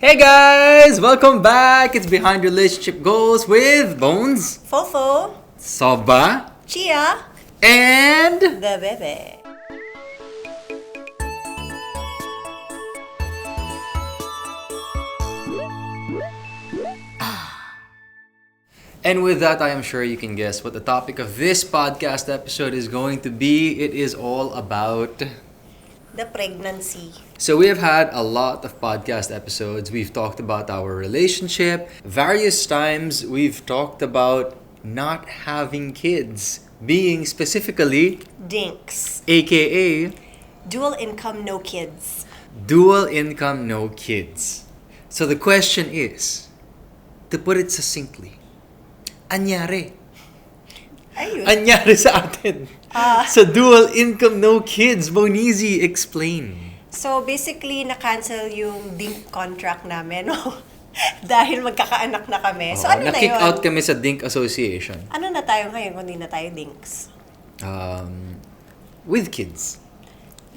Hey guys! Welcome back! It's Behind Relationship Goals with Bonez, Fofo, Soba, Chia, and... the Bebe. And with that, I am sure you can guess what the topic of this podcast episode is going to be. It is all about... The pregnancy. So we have had a lot of podcast episodes. We've talked about our relationship. Various times we've talked about not having kids. Being specifically... DINKs. AKA... Dual income, no kids. Dual income, no kids. So the question is, to put it succinctly, anyari? Ayun. Anyari sa atin? Sa dual income, no kids. Bonez, explain. So basically, na-cancel yung DINK contract namin. No? Dahil magkakaanak na kami. So ano na Na-kick yun? out kami sa DINK Association. Ano na tayo ngayon kung di na tayo DINKs? With kids.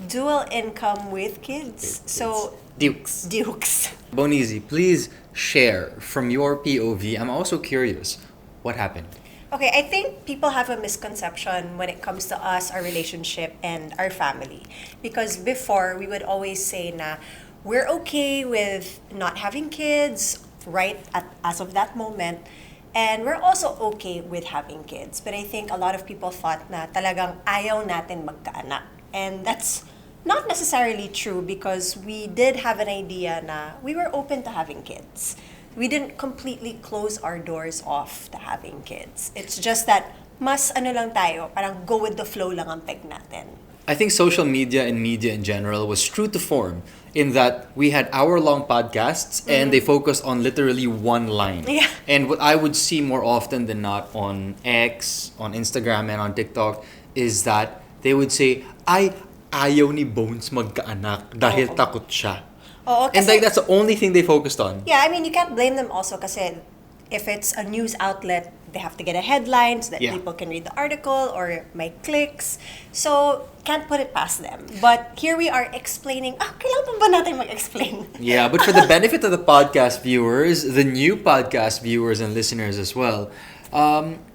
Dual income with kids. So, DIWKs. DIWKs. Bonez, please share from your POV. I'm also curious. What happened? Okay, I think people have a misconception when it comes to us, our relationship, and our family. Because before, we would always say na we're okay with not having kids as of that moment. And we're also okay with having kids. But I think a lot of people thought na talagang ayaw natin magkaanak. And that's not necessarily true because we did have an idea na we were open to having kids. We didn't completely close our doors off to having kids. It's just that mas ano lang tayo, parang go with the flow lang ang peg natin. I think social media and media in general was true to form in that we had hour-long podcasts and they focused on literally one line. Yeah. And what I would see more often than not on X, on Instagram, and on TikTok is that they would say, ay, ayaw ni Bonez magkaanak dahil takot siya. Oo, And like that's the only thing they focused on. Yeah, I mean, you can't blame them also kasi if it's a news outlet, they have to get a headline so that people can read the article or make clicks. So, can't put it past them. But here we are explaining, kailangan pa ba natin mag-explain? Yeah, but for the benefit of the podcast viewers, the new podcast viewers and listeners as well,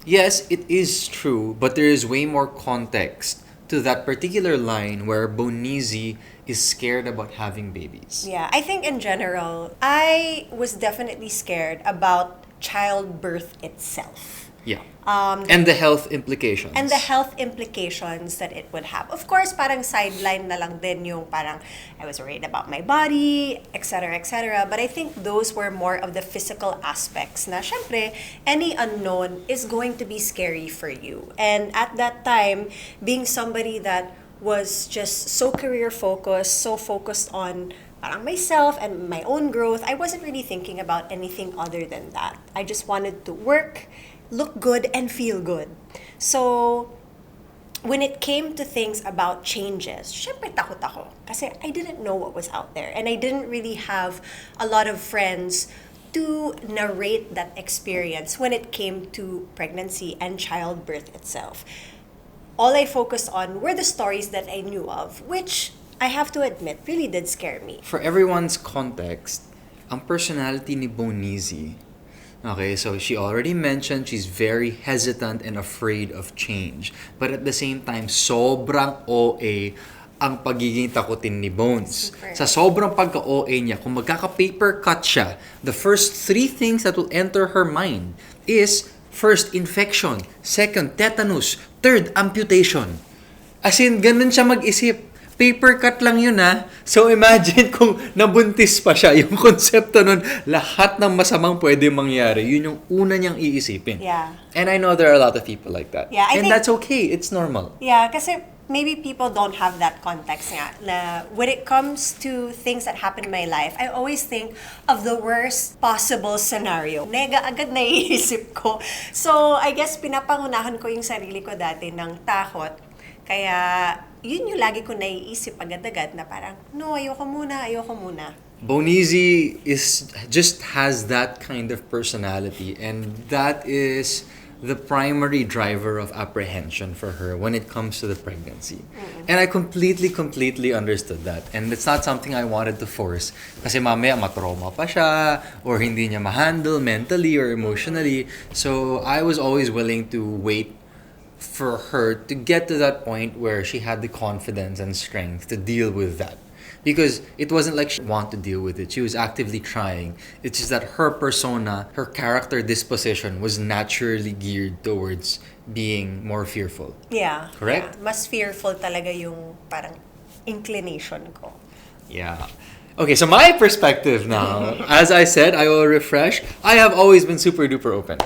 yes, it is true, but there is way more context to that particular line where Bonez is scared about having babies. Yeah, I think in general, I was definitely scared about childbirth itself. Yeah. And the health implications. And the health implications that it would have. Of course, parang sideline na lang din yung parang I was worried about my body, etc., etc. But I think those were more of the physical aspects na syempre, any unknown is going to be scary for you. And at that time, being somebody that was just so career focused, so focused on parang myself and my own growth, I wasn't really thinking about anything other than that. I just wanted to work, look good, and feel good. So, when it came to things about changes, syempre takot ako. Kasi I didn't know what was out there. And I didn't really have a lot of friends to narrate that experience when it came to pregnancy and childbirth itself. All I focused on were the stories that I knew of, which I have to admit really did scare me. For everyone's context, ang personality ni Bonez, okay, so she already mentioned she's very hesitant and afraid of change. But at the same time, sobrang OA ang pagiging takutin ni Bonez. Super. Sa sobrang pagka-OA niya, kung magkaka-paper cut siya, the first 3 things that will enter her mind is first, infection. Second, tetanus. Third, amputation. As in, ganun siya mag-isip. Paper cut lang yun So imagine kung nabuntis pa siya. Yung konsepto nun, lahat ng masamang pwede mangyari. Yun yung una niyang iisipin. Yeah. And I know there are a lot of people like that. Yeah, I and think- that's okay. It's normal. Yeah, kasi maybe people don't have that context nga. Na when it comes to things that happen in my life, I always think of the worst possible scenario. Nega agad naiisip ko. So, I guess pinapangunahan ko yung sarili ko dati ng takot. Kaya, yun yung lagi ko naiisip agad-agad na parang, no, ayoko muna. Bonez just has that kind of personality, and that is the primary driver of apprehension for her when it comes to the pregnancy. And I completely understood that. And it's not something I wanted to force. Kasi mamaya matrauma pa siya, or hindi niya ma-handle mentally or emotionally. So I was always willing to wait for her to get to that point where she had the confidence and strength to deal with that. Because it wasn't like she didn't want to deal with it. She was actively trying. It's just that her persona, her character disposition was naturally geared towards being more fearful. Yeah. Correct? Yeah. Mas fearful talaga yung parang inclination ko. Yeah. Okay, so my perspective now, as I said, I will refresh. I have always been super duper open.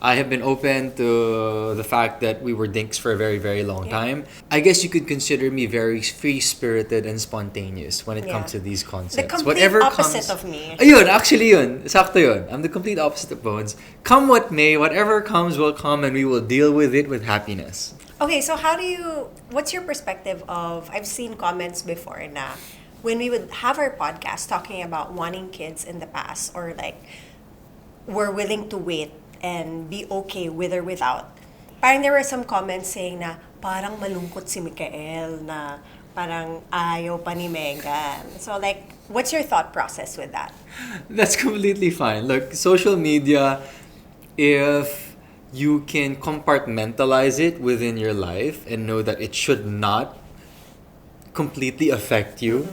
I have been open to the fact that we were DINKs for a very long time. I guess you could consider me very free-spirited and spontaneous when it comes to these concepts. The complete opposite of me. Ayun, actually yun. Sakto yun. I'm the complete opposite of Bonez. Come what may, whatever comes will come, and we will deal with it with happiness. Okay, so what's your perspective of, I've seen comments before na when we would have our podcast talking about wanting kids in the past, or like, we're willing to wait and be okay with or without. Parang there were some comments saying na parang malungkot si Mikael, na parang ayaw pa ni Megan. So like, what's your thought process with that? That's completely fine. Look, social media, if you can compartmentalize it within your life and know that it should not completely affect you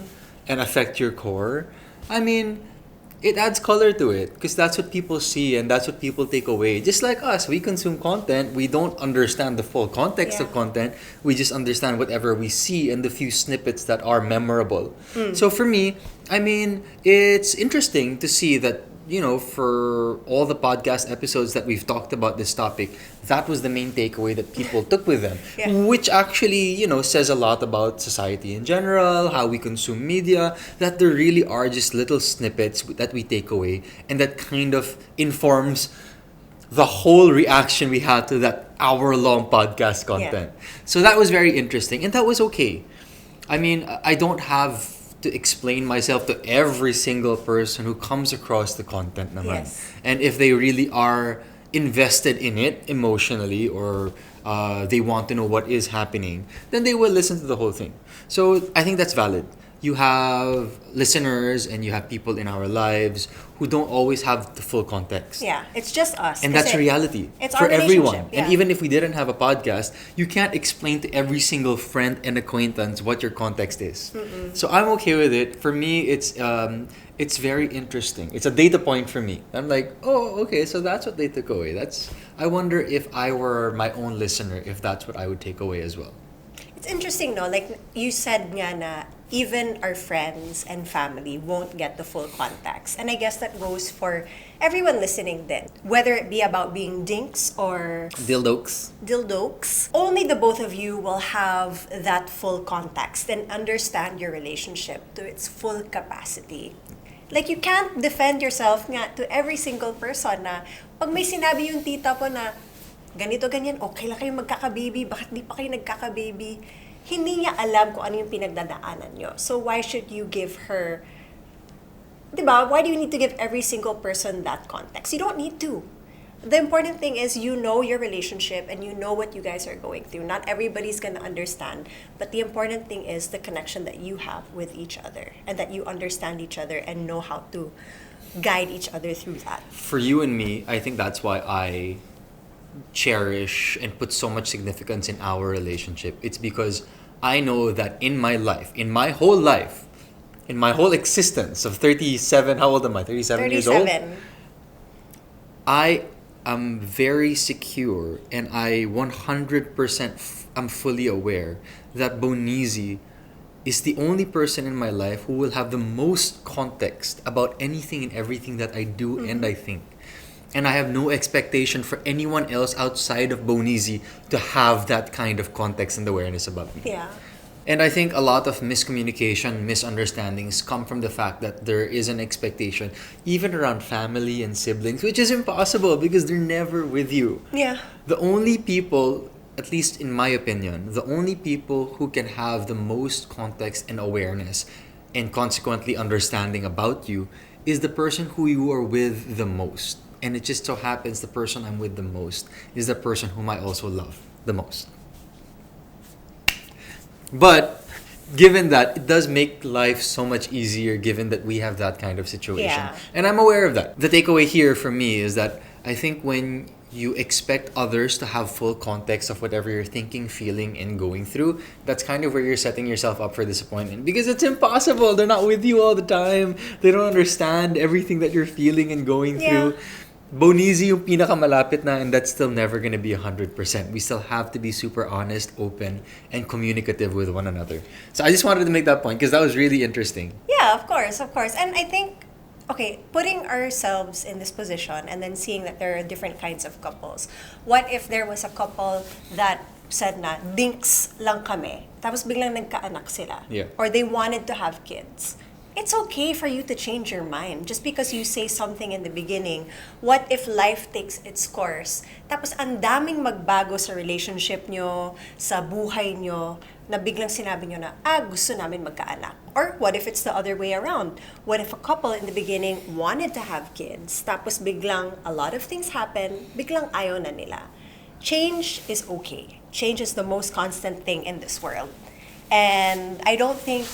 and affect your core, I mean, it adds color to it because that's what people see and that's what people take away. Just like us, we consume content. We don't understand the full context of content. We just understand whatever we see and the few snippets that are memorable. So for me, I mean, it's interesting to see that, you know, for all the podcast episodes that we've talked about this topic, that was the main takeaway that people took with them, which actually, you know, says a lot about society in general, how we consume media, that there really are just little snippets that we take away and that kind of informs the whole reaction we had to that hour-long podcast content. So that was very interesting, and that was okay. I mean, I don't have to explain myself to every single person who comes across the content naman. And if they really are invested in it emotionally, or they want to know what is happening, then they will listen to the whole thing. So I think that's valid. You have listeners and you have people in our lives who don't always have the full context. Yeah, it's just us. And that's reality it's for our everyone. Yeah. And even if we didn't have a podcast, you can't explain to every single friend and acquaintance what your context is. So I'm okay with it. For me, it's very interesting. It's a data point for me. I'm like, oh, okay, so that's what they took away. I wonder if I were my own listener, if that's what I would take away as well. It's interesting, no? Like, you said nga na even our friends and family won't get the full context. And I guess that goes for everyone listening then. Whether it be about being DINKs or DIWKs. Only the both of you will have that full context and understand your relationship to its full capacity. Like, you can't defend yourself nga to every single person na pag may sinabi yung tita po na ganito, ganyan, okay lang kayo magkaka-baby, bakit di pa kayo nagkaka-baby? Hindi niya alam kung ano yung pinagdadaanan nyo. So why should you give her, diba? Why do you need to give every single person that context? You don't need to. The important thing is you know your relationship and you know what you guys are going through. Not everybody's gonna understand, but the important thing is the connection that you have with each other and that you understand each other and know how to guide each other through that. For you and me, I think that's why I cherish and put so much significance in our relationship. It's because I know that in my life, in my whole existence of 37, how old am I? 37 years old? I am very secure and I 100% am fully aware that Bonez is the only person in my life who will have the most context about anything and everything that I do and I think. And I have no expectation for anyone else outside of Bonez to have that kind of context and awareness about me. Yeah. And I think a lot of miscommunication, misunderstandings come from the fact that there is an expectation, even around family and siblings, which is impossible because they're never with you. Yeah. The only people, at least in my opinion, the only people who can have the most context and awareness and consequently understanding about you is the person who you are with the most. And it just so happens the person I'm with the most is the person whom I also love the most. But given that, it does make life so much easier given that we have that kind of situation. Yeah. And I'm aware of that. The takeaway here for me is that I think when you expect others to have full context of whatever you're thinking, feeling, and going through, that's kind of where you're setting yourself up for disappointment. Because it's impossible. They're not with you all the time. They don't understand everything that you're feeling and going through. Bonez yung pinakamalapit na, and that's still never gonna be 100%. We still have to be super honest, open, and communicative with one another. So I just wanted to make that point because that was really interesting. Yeah, of course, of course. And I think, okay, putting ourselves in this position and then seeing that there are different kinds of couples. What if there was a couple that said na, DINKs lang kami, tapos biglang nagkaanak sila? Yeah. Or they wanted to have kids. It's okay for you to change your mind just because you say something in the beginning. What if life takes its course? Tapos ang daming magbago sa relationship nyo, sa buhay nyo, na biglang sinabi nyo na, gusto namin magkaanak. Or what if it's the other way around? What if a couple in the beginning wanted to have kids, tapos biglang a lot of things happen, biglang ayaw na nila. Change is okay. Change is the most constant thing in this world. And I don't think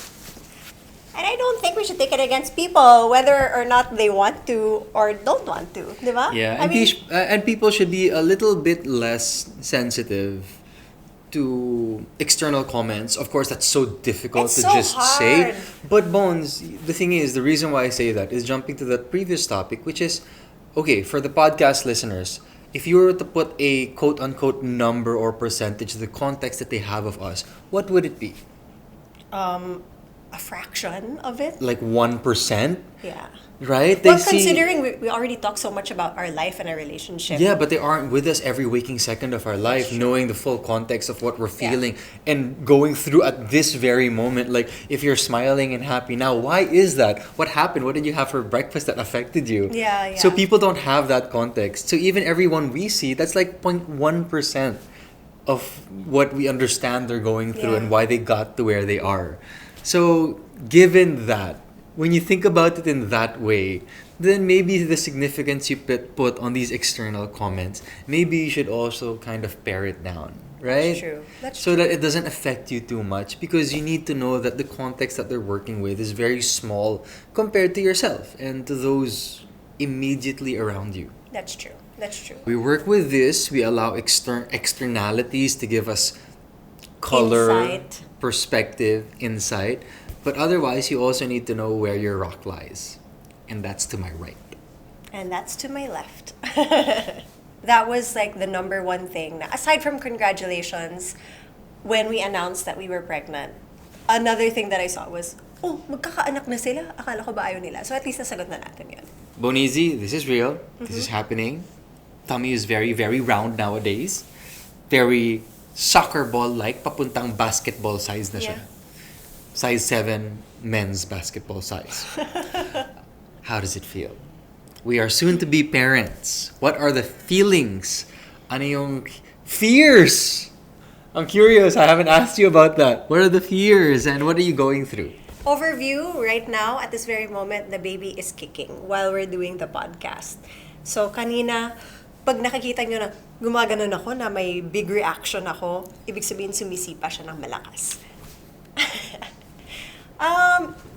we should take it against people, whether or not they want to or don't want to, di ba? Yeah, I mean, and people should be a little bit less sensitive to external comments. Of course, that's so difficult It's to so just say. hard. But Bones, the thing is, the reason why I say that is jumping to that previous topic, which is, okay, for the podcast listeners, if you were to put a quote-unquote number or percentage to the context that they have of us, what would it be? a fraction of it. Like 1%? Yeah. Right? Well, considering we already talk so much about our life and our relationship. Yeah, but they aren't with us every waking second of our life, knowing the full context of what we're feeling and going through at this very moment. Like, if you're smiling and happy now, why is that? What happened? What did you have for breakfast that affected you? Yeah. So people don't have that context. So even everyone we see, that's like 0.1% of what we understand they're going through and why they got to where they are. So given that, when you think about it in that way, then maybe the significance you put on these external comments, maybe you should also kind of pare it down, right? That's so true. that it doesn't affect you too much, because you need to know that the context that they're working with is very small compared to yourself and to those immediately around you. That's true. We work with this, we allow externalities to give us color, Insight. perspective, insight. But otherwise, you also need to know where your rock lies. And that's to my right. And that's to my left. That was like the number one thing. Aside from congratulations, when we announced that we were pregnant, another thing that I saw was, magkakaanak na sila? Akala ko ba ayaw nila? So at least nasagot na natin yun. Bonezi, this is real. This is happening. Tummy is very, very round nowadays. Very soccer ball-like. Papuntang basketball size na siya. Yeah. Size 7 men's basketball size. How does it feel? We are soon to be parents. What are the feelings? Ano yung fears? I'm curious. I haven't asked you about that. What are the fears and what are you going through? Overview, right now, at this very moment, the baby is kicking while we're doing the podcast. So, kanina, pag nakikita nyo na gumaganon ako, na may big reaction ako, ibig sabihin sumisipa siya ng malakas.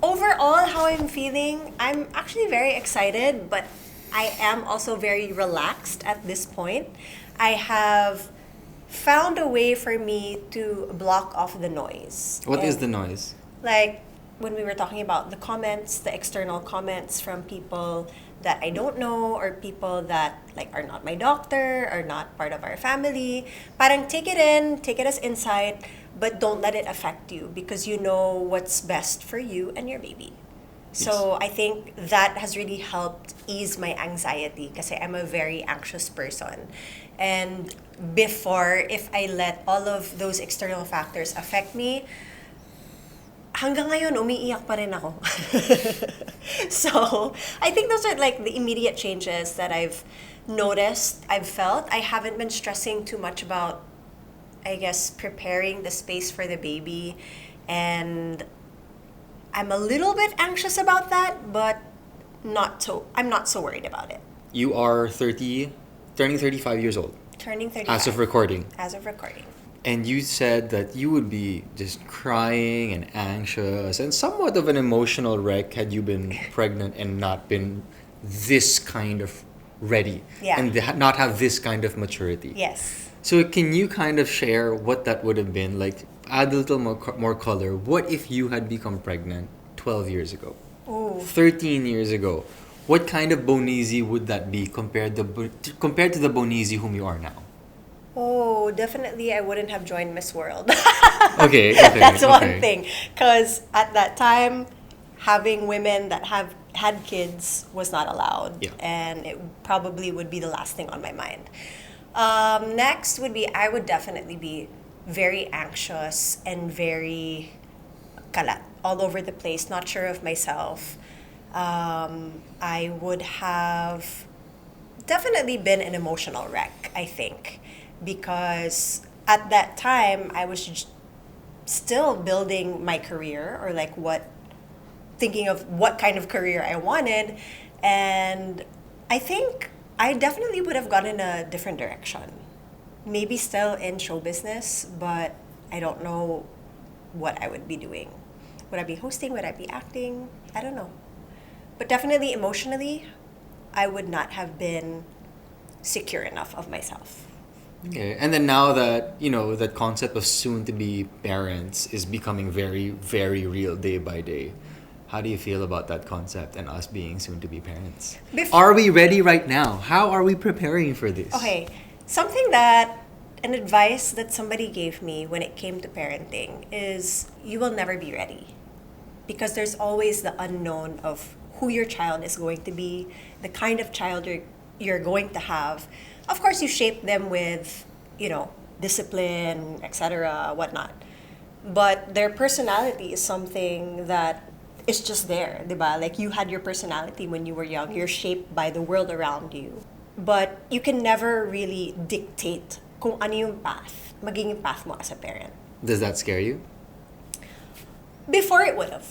Overall, how I'm feeling, I'm actually very excited, but I am also very relaxed at this point. I have found a way for me to block off the noise. What is the noise? Like, when we were talking about the comments, the external comments from people that I don't know, or people that like are not my doctor, or not part of our family. Parang take it in, take it as insight, but don't let it affect you, because you know what's best for you and your baby. So I think that has really helped ease my anxiety, kasi I'm a very anxious person. And before, if I let all of those external factors affect me, hanggang ngayon, umiiyak pa rin ako. So, I think those are like the immediate changes that I've noticed, I've felt. I haven't been stressing too much about, I guess, preparing the space for the baby. And I'm a little bit anxious about that, but I'm not so worried about it. you are 30, turning 35 years old Turning 35. as of recording. As of recording. And you said that you would be just crying and anxious and somewhat of an emotional wreck had you been pregnant and not been this kind of ready. Yeah. And not have this kind of maturity. Yes. So can you kind of share what that would have been? Like, add a little more color. What if you had become pregnant 12 years ago? Ooh. 13 years ago? What kind of Bonez would that be compared to the Bonez whom you are now? Oh, definitely I wouldn't have joined Miss World. Okay. That's one okay. thing. Because at that time, having women that have had kids was not allowed. Yeah. And it probably would be the last thing on my mind. Next would be, I would definitely be very anxious and very kalat, all over the place, not sure of myself. I would have definitely been an emotional wreck, I think, because at that time I was still building my career, or like thinking of what kind of career I wanted, and I think I definitely would have gone in a different direction. Maybe still in show business, but I don't know what I would be doing. Would I be hosting? Would I be acting? I don't know. But definitely emotionally, I would not have been secure enough of myself. Okay. And then now that, that concept of soon to be parents is becoming very, very real day by day. How do you feel about that concept and us being soon to be parents? Are we ready right now? How are we preparing for this? Okay. An advice that somebody gave me when it came to parenting is you will never be ready. Because there's always the unknown of who your child is going to be, the kind of child you're going to have. Of course, you shape them with, discipline, etc., whatnot. But their personality is something that is just there, diba? Like you had your personality when you were young. You're shaped by the world around you. But you can never really dictate kung ano yung magiging path mo as a parent. Does that scare you? Before it would have.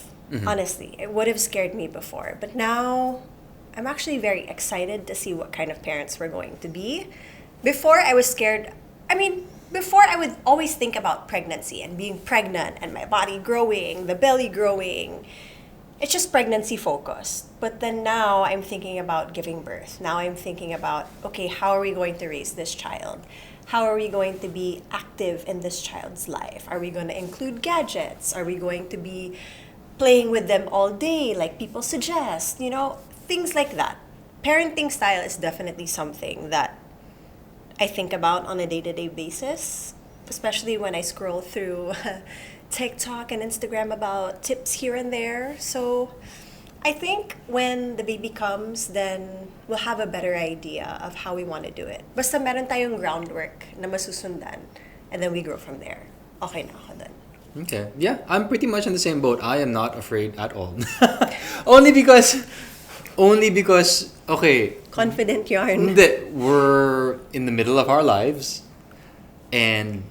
Honestly, it would have scared me before. But now, I'm actually very excited to see what kind of parents we're going to be. Before, I was scared. Before I would always think about pregnancy and being pregnant and my body growing, the belly growing. It's just pregnancy focused. But then now I'm thinking about giving birth. Now I'm thinking about, okay, how are we going to raise this child? How are we going to be active in this child's life? Are we going to include gadgets? Are we going to be playing with them all day like people suggest? Things like that. Parenting style is definitely something that I think about on a day-to-day basis, especially when I scroll through TikTok and Instagram about tips here and there. So I think when the baby comes, then we'll have a better idea of how we want to do it. Basta meron tayong groundwork na masusundan, and then we grow from there. Okay na ako dun. Okay. Yeah, I'm pretty much in the same boat. I am not afraid at all. Only because, okay. Confident yarn. We're in the middle of our lives, and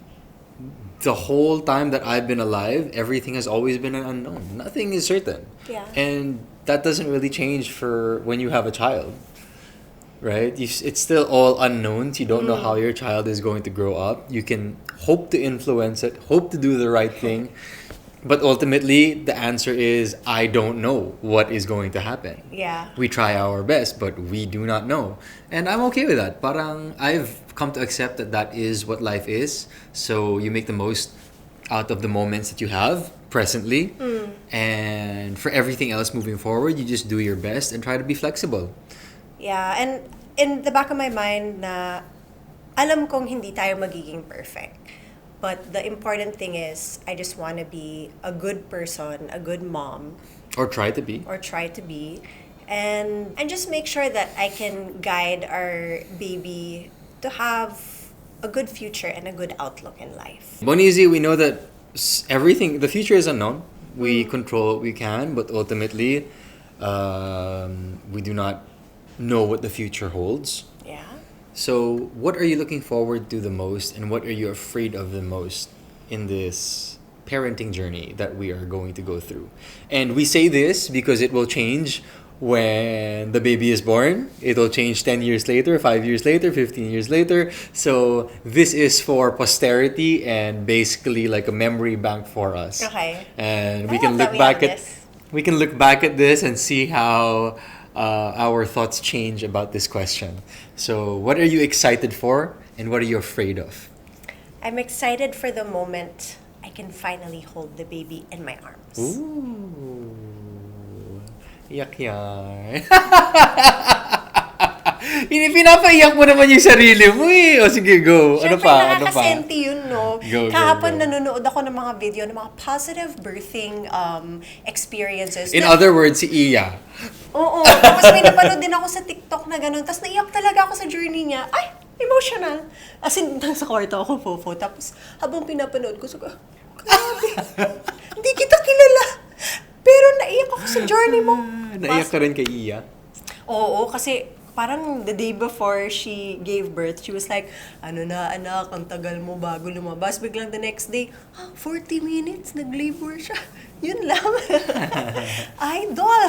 the whole time that I've been alive, everything has always been an unknown. Nothing is certain. Yeah. And that doesn't really change for when you have a child, right? It's still all unknowns. You don't know how your child is going to grow up. You can hope to influence it, hope to do the right thing. But ultimately, the answer is, I don't know what is going to happen. Yeah. We try our best, but we do not know. And I'm okay with that. Parang I've come to accept that is what life is. So you make the most out of the moments that you have presently. And for everything else moving forward, you just do your best and try to be flexible. Yeah, and in the back of my mind na alam kong hindi tayo magiging perfect. But the important thing is, I just want to be a good person, a good mom. Or try to be. And just make sure that I can guide our baby to have a good future and a good outlook in life. Bonez, we know that the future is unknown. We control what we can, but ultimately, we do not know what the future holds. Yeah. So, what are you looking forward to the most, and what are you afraid of the most in this parenting journey that we are going to go through? And we say this because it will change when the baby is born. It'll change 10 years later, 5 years later, 15 years later. So this is for posterity and basically like a memory bank for us. Okay. And I love that we have this. we can look back at this and see how our thoughts change about this question. So what are you excited for and what are you afraid of? I'm excited for the moment I can finally hold the baby in my arms. Ooh. Yak yan. Pinapaiyak mo naman yung sarili mo eh. O sige, go. Ano Siyempre, pa? Ano pa? nakakasenti yun, no? Go, Kahapon, go. nanonood ako ng mga video ng mga positive birthing experiences. In other words, si Iya. Oo. Tapos may napanood din ako sa TikTok na gano'n. Tapos naiyak talaga ako sa journey niya. Ay, emotional. As in, nasa kwarto ako, Fofo. Tapos habang pinapanood ko, sabi ko, grabe. Hindi kita kilala. Pero naiyak ako sa journey mo. Naiyak ka rin kay Iya? Oo, kasi parang the day before she gave birth, she was like, ano na anak, ang tagal mo bago lumabas. Biglang the next day, 40 minutes, nag-labor siya. Yun lang. Idol.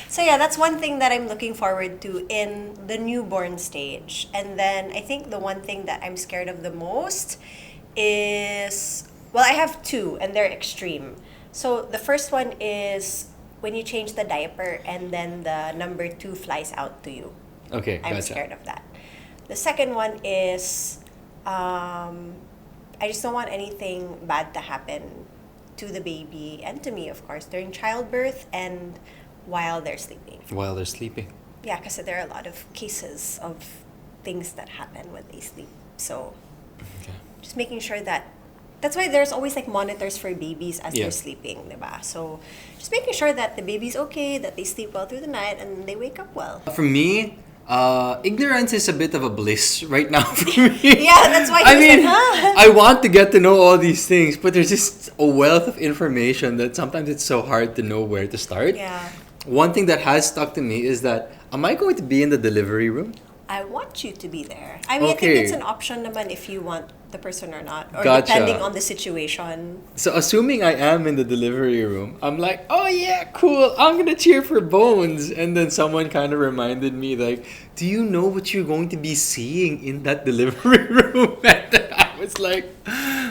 So yeah, that's one thing that I'm looking forward to in the newborn stage. And then I think the one thing that I'm scared of the most is, well, I have two and they're extreme. So the first one is when you change the diaper and then the number 2 flies out to you. Okay, I'm gotcha. scared of that. The second one is I just don't want anything bad to happen to the baby and to me, of course, during childbirth and while they're sleeping. While they're sleeping. Yeah, because there are a lot of cases of things that happen when they sleep. So Okay. just making sure that that's why there's always like monitors for babies as Yeah. they're sleeping, diba? So just making sure that the baby's okay, that they sleep well through the night, and they wake up well. For me, ignorance is a bit of a bliss right now for me. Yeah, that's why I he was mean, like, huh? I want to get to know all these things, but there's just a wealth of information that sometimes it's so hard to know where to start. Yeah. One thing that has stuck to me is that, am I going to be in the delivery room? I want you to be there. I mean, I Okay. think it's an option naman if you want the person or not, or Gotcha. depending on the situation. So assuming I am in the delivery room, I'm like, oh yeah, cool, I'm gonna cheer for Bonez. And then someone kind of reminded me like, do you know what you're going to be seeing in that delivery room? And then I was like,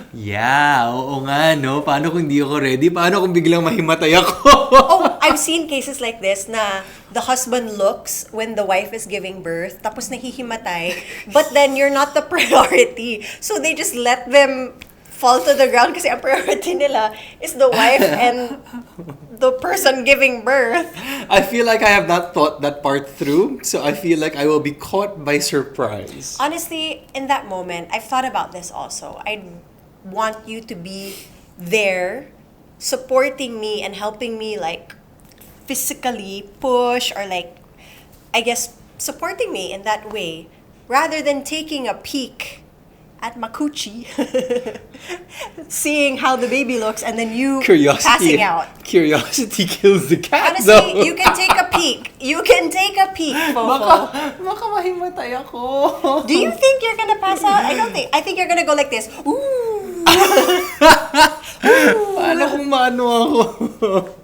yeah, oo nga no, paano kung hindi ako ready? Paano kung biglang mahimatay ako? Oh, I've seen cases like this na the husband looks when the wife is giving birth, tapos nahihimatay, but then you're not the priority. So they just let them fall to the ground kasi ang priority nila is the wife and the person giving birth. I feel like I have not thought that part through, so I feel like I will be caught by surprise. Honestly, in that moment, I've thought about this also. I want you to be there supporting me and helping me like physically push or like I guess supporting me in that way rather than taking a peek at Makuchi seeing how the baby looks and then you passing out. Curiosity kills the cat, Honestly, though. you can take a peek. You can take a peek, Fofo. Baka mahimatay ako. Do you think you're gonna pass out? I don't think. I think you're gonna go like this. Ooh. Paano kung maano ako?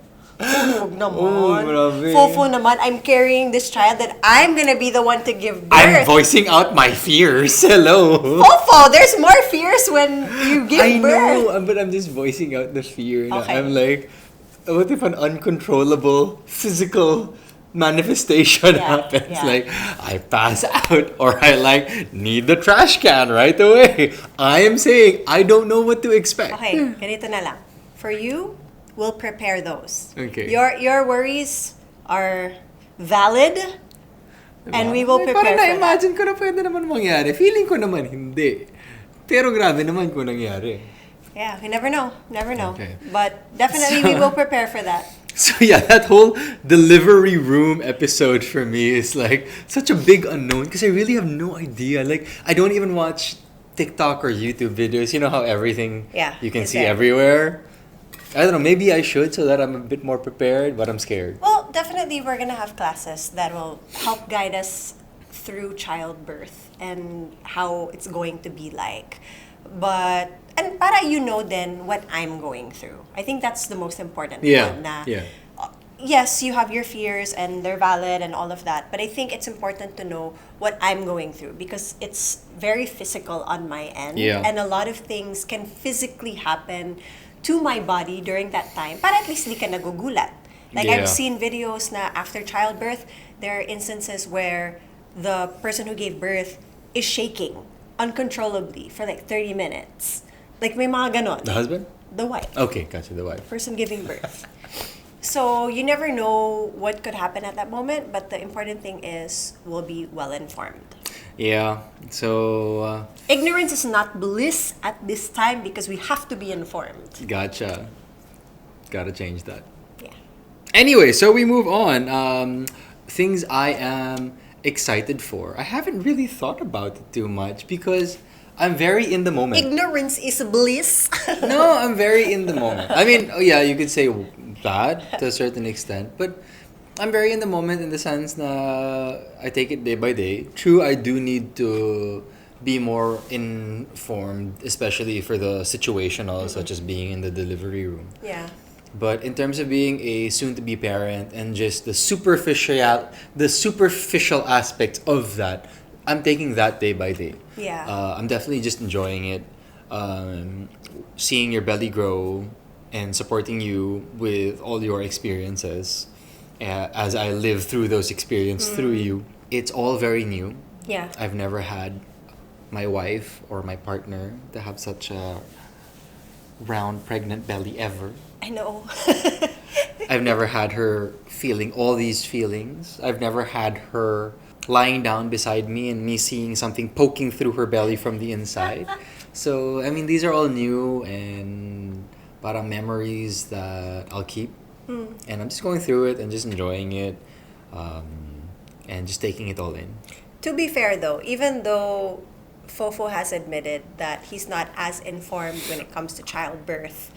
Huwag naman. Oh, grabe. Fofo naman, I'm carrying this child that I'm gonna be the one to give I'm birth. voicing out my fears. Hello. Fofo, there's more fears when you give I birth. know, but I'm just voicing out the fear. Na Okay. I'm like, what if an uncontrollable physical manifestation Yeah, happens? yeah. Like, I pass out or I like need the trash can right away. I am saying I don't know what to expect. Okay, ganito na lang. For you, we'll prepare those. Okay. Your worries are valid, and we will Eh, prepare parang for that. na-imagine ko na pwede naman mangyari. Feeling ko naman hindi. Pero grabe naman kung nangyari. Yeah, we never know. Never know. Okay. But definitely we will prepare for that. So yeah, that whole delivery room episode for me is like such a big unknown because I really have no idea. Like, I don't even watch TikTok or YouTube videos. You know how everything Yeah, you can it's see there. everywhere? I don't know, maybe I should so that I'm a bit more prepared, but I'm scared. Well, definitely we're gonna have classes that will help guide us through childbirth and how it's going to be like. But and para you know then what I'm going through. I think that's the most important Yeah, one. Na, yeah. yes, you have your fears and they're valid and all of that, but I think it's important to know what I'm going through because it's very physical on my end. Yeah. And a lot of things can physically happen to my body during that time. Para at least di ka nagugulat. Like Yeah. I've seen videos na after childbirth, there are instances where the person who gave birth is shaking uncontrollably for like 30 minutes. Like may mga ganon. The husband? The wife. Okay, gotcha, the wife. Person giving birth. So you never know what could happen at that moment, but the important thing is we'll be well informed. Yeah, so Ignorance is not bliss at this time because we have to be informed. gotcha. Gotta change that. Yeah. Anyway, so we move on. Things I am excited for. I haven't really thought about it too much because I'm very in the moment. Ignorance is bliss. No, I'm very in the moment. I mean, oh yeah, you could say that to a certain extent, but I'm very in the moment in the sense na I take it day by day. True, I do need to be more informed, especially for the situational, such as being in the delivery room. Yeah. But in terms of being a soon-to-be parent and just the superficial aspect of that, I'm taking that day by day. Yeah. I'm definitely just enjoying it, seeing your belly grow and supporting you with all your experiences as I live through those experiences through you. It's all very new. Yeah. I've never had my wife or my partner to have such a round pregnant belly ever. I know. I've never had her feeling all these feelings. I've never had her lying down beside me and me seeing something poking through her belly from the inside. So, I mean, these are all new and parang memories that I'll keep. And I'm just going through it and just enjoying it and just taking it all in. To be fair though, even though Fofo has admitted that he's not as informed when it comes to childbirth,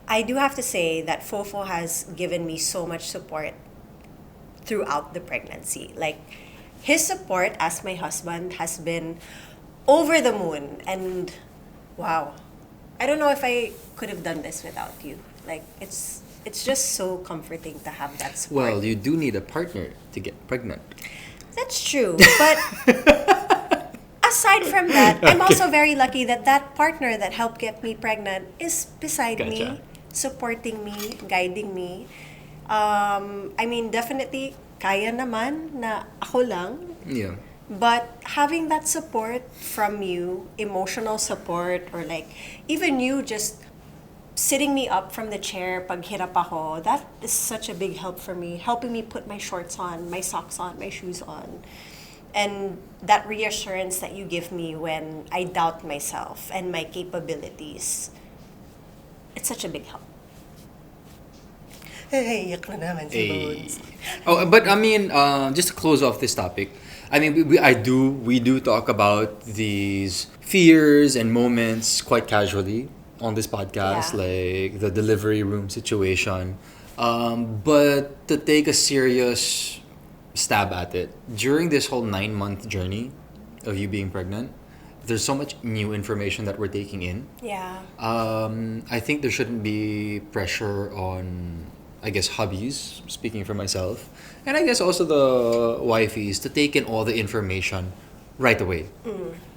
I do have to say that Fofo has given me so much support throughout the pregnancy. Like, his support as my husband has been over the moon. And wow, I don't know if I could have done this without you. Like, it's just so comforting to have that support. Well, you do need a partner to get pregnant. That's true. But aside from that, I'm also very lucky that that partner that helped get me pregnant is beside me, Gotcha. supporting me, guiding me. I mean, definitely, kaya naman na ako lang. Yeah. But having that support from you, emotional support, or like, even you just sitting me up from the chair pag hirap ako, that is such a big help for me. Helping me put my shorts on, my socks on, my shoes on. And that reassurance that you give me when I doubt myself and my capabilities, it's such a big help. Hey, yak na naman si Bonez. Oh, but I mean, just to close off this topic, I mean, we do talk about these fears and moments quite casually on this podcast, Yeah. like the delivery room situation. But to take a serious stab at it, during this whole 9-month journey of you being pregnant, there's so much new information that we're taking in. Yeah. I think there shouldn't be pressure on, I guess, hubbies, speaking for myself, and I guess also the wifeys to take in all the information right away.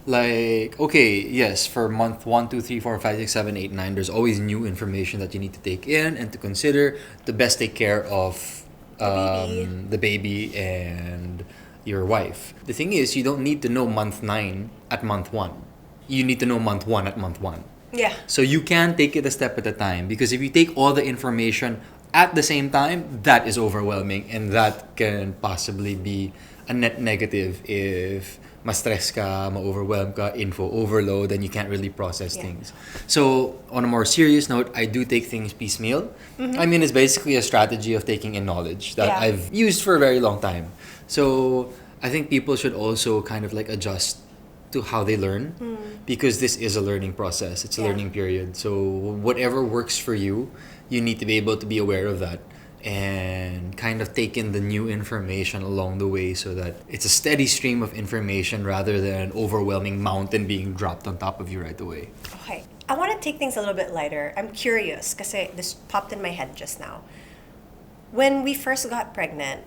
Like, okay, yes, for month 1, 2, 3, 4, 5, 6, 7, 8, 9, there's always new information that you need to take in and to consider to best take care of the baby and your wife. The thing is, you don't need to know month 9 at month 1. You need to know month 1 at month 1. Yeah. So you can take it a step at a time, because if you take all the information at the same time, that is overwhelming, and that can possibly be a net negative if ma-stress ka, ma-overwhelm ka, info overload, and you can't really process things. So on a more serious note, I do take things piecemeal. I mean, it's basically a strategy of taking in knowledge that Yeah. I've used for a very long time. So I think people should also kind of like adjust to how they learn, because this is a learning process. It's a Yeah. learning period. So whatever works for you, you need to be able to be aware of that and kind of take in the new information along the way, so that it's a steady stream of information rather than an overwhelming mountain being dropped on top of you right away. Okay. I want to take things a little bit lighter. I'm curious kasi this popped in my head just now. When we first got pregnant,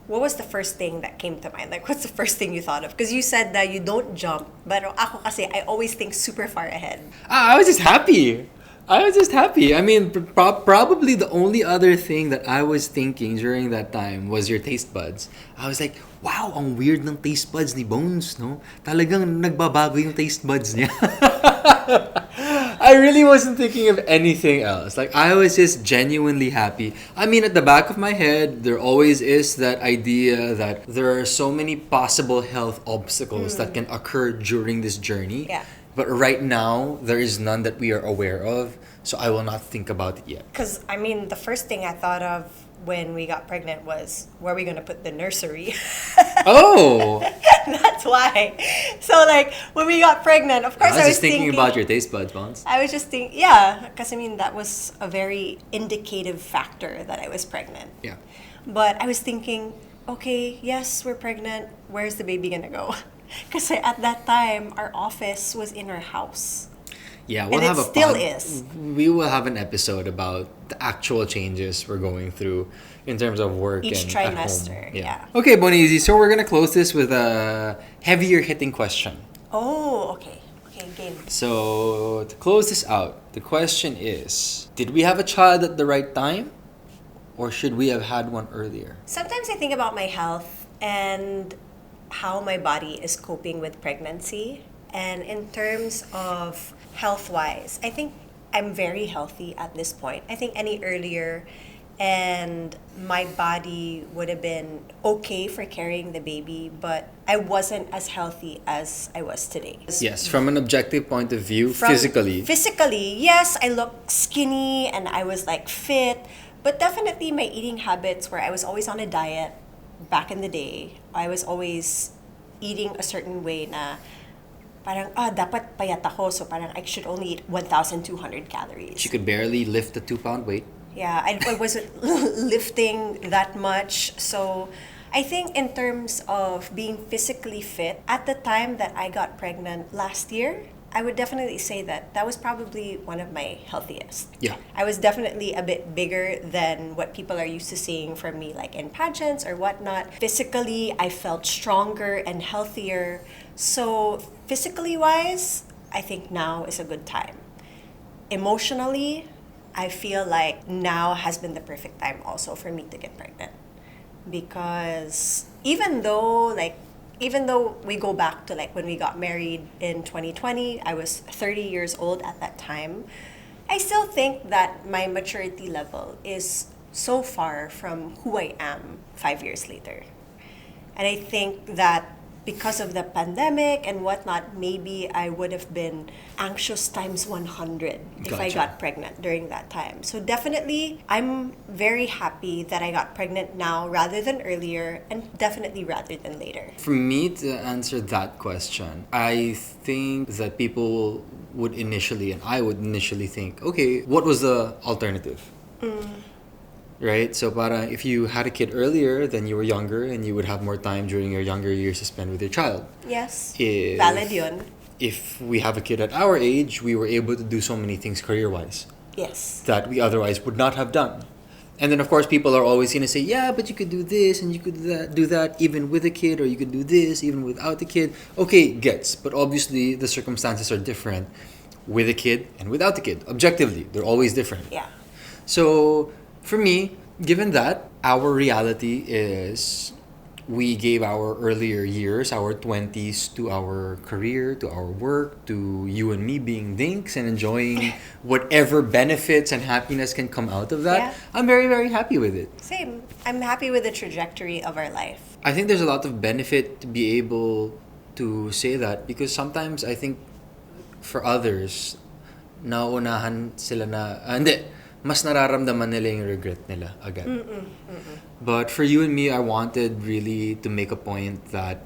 what was the first thing that came to mind? Like, what's the first thing you thought of? Because you said that you don't jump, but ako kasi, I always think super far ahead. I was just happy. I mean, probably the only other thing that I was thinking during that time was your taste buds. I was like, wow, ang weird ng taste buds ni Bonez, no? Talagang nagbabago yung taste buds niya. I really wasn't thinking of anything else. Like, I was just genuinely happy. I mean, at the back of my head, there always is that idea that there are so many possible health obstacles that can occur during this journey. Yeah. But right now, there is none that we are aware of, so I will not think about it yet. Because, I mean, the first thing I thought of when we got pregnant was, where are we going to put the nursery? Oh! That's why. So, like, when we got pregnant, of course I was just thinking about your taste buds, Bonez. I was just thinking, yeah, because, I mean, that was a very indicative factor that I was pregnant. Yeah. But I was thinking, okay, yes, we're pregnant. Where's the baby going to go? Because at that time, our office was in our house. Yeah, we'll and have it still is. We will have an episode about the actual changes we're going through in terms of work Each and trimester, at home. yeah. Okay, Bonez, so we're gonna close this with a heavier hitting question. Oh, okay. Okay, game. So to close this out, the question is: did we have a child at the right time, or should we have had one earlier? Sometimes I think about my health and how my body is coping with pregnancy. And in terms of health-wise, I think I'm very healthy at this point. I think any earlier and my body would have been okay for carrying the baby, but I wasn't as healthy as I was today. Yes, from an objective point of view, From physically. Physically, yes, I look skinny and I was like fit, but definitely my eating habits where I was always on a diet back in the day. I was always eating a certain way na parang, dapat payat ako, so parang I should only eat 1,200 calories. She could barely lift a 2-pound weight. Yeah, I wasn't lifting that much. So I think in terms of being physically fit, at the time that I got pregnant last year, I would definitely say that that was probably one of my healthiest. Yeah. I was definitely a bit bigger than what people are used to seeing from me, like in pageants or whatnot. Physically, I felt stronger and healthier. So physically wise, I think now is a good time. Emotionally, I feel like now has been the perfect time also for me to get pregnant. Because even though we go back to like when we got married in 2020, I was 30 years old at that time, I still think that my maturity level is so far from who I am 5 years later. And I think that because of the pandemic and whatnot, maybe I would have been anxious times 100 if I Gotcha. got pregnant during that time. So definitely, I'm very happy that I got pregnant now rather than earlier, and definitely rather than later. For me to answer that question, I think that people would initially, and I would initially think, okay, what was the alternative? Right? So para if you had a kid earlier, then you were younger and you would have more time during your younger years to spend with your child. Yes, If- valid yun. If we have a kid at our age, we were able to do so many things career-wise Yes. that we otherwise would not have done. And then of course people are always going to say, yeah, but you could do this and you could do that even with a kid, or you could do this even without a kid. Okay, gets, but obviously the circumstances are different with a kid and without the kid. Objectively, they're always different. Yeah. So for me, given that, our reality is we gave our earlier years, our 20s, to our career, to our work, to you and me being DINKs and enjoying whatever benefits and happiness can come out of that. Yeah. I'm very, very happy with it. Same. I'm happy with the trajectory of our life. I think there's a lot of benefit to be able to say that, because sometimes I think for others, naunahan sila na, hindi, mas nararamdaman nila yung regret nila agad. But for you and me, I wanted really to make a point that,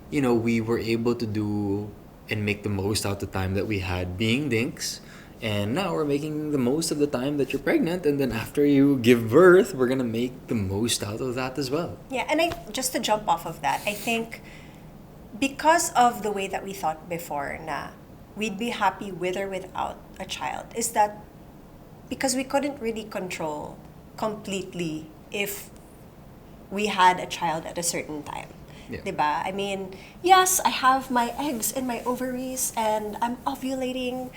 you know, we were able to do and make the most out of the time that we had being DINKs. And now we're making the most of the time that you're pregnant. And then after you give birth, we're going to make the most out of that as well. Yeah, and just to jump off of that, I think because of the way that we thought before na we'd be happy with or without a child, is that because we couldn't really control completely if we had a child at a certain time. Yeah. Diba? I mean, yes, I have my eggs in my ovaries and I'm ovulating,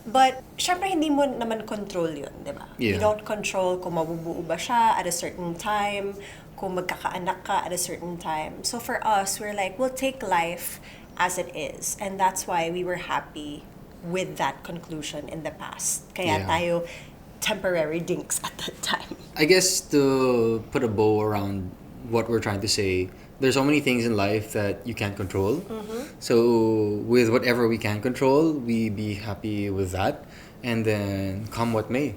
but syempre hindi mo naman control yun, diba? Yeah. You don't control kung mabubuo ba siya at a certain time, kung magkakaanak ka at a certain time. So for us, we're like, we'll take life as it is. And that's why we were happy with that conclusion in the past. Kaya Yeah. tayo temporary dinks at that time. I guess to put a bow around what we're trying to say, there's so many things in life that you can't control. So with whatever we can control, we be happy with that, and then come what may,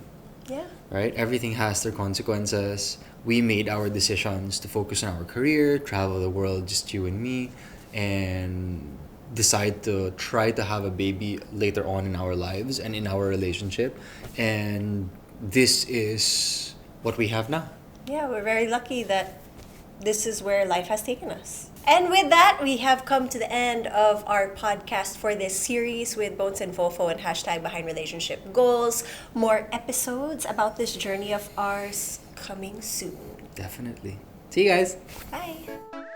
Yeah. right? Everything has their consequences. We made our decisions to focus on our career, travel the world, just you and me, and decide to try to have a baby later on in our lives and in our relationship. And this is what we have now. Yeah, we're very lucky that this is where life has taken us. And with that, we have come to the end of our podcast for this series with Bonez and Fofo and hashtag Behind Relationship Goals. More episodes about this journey of ours coming soon. Definitely. See you guys. Bye.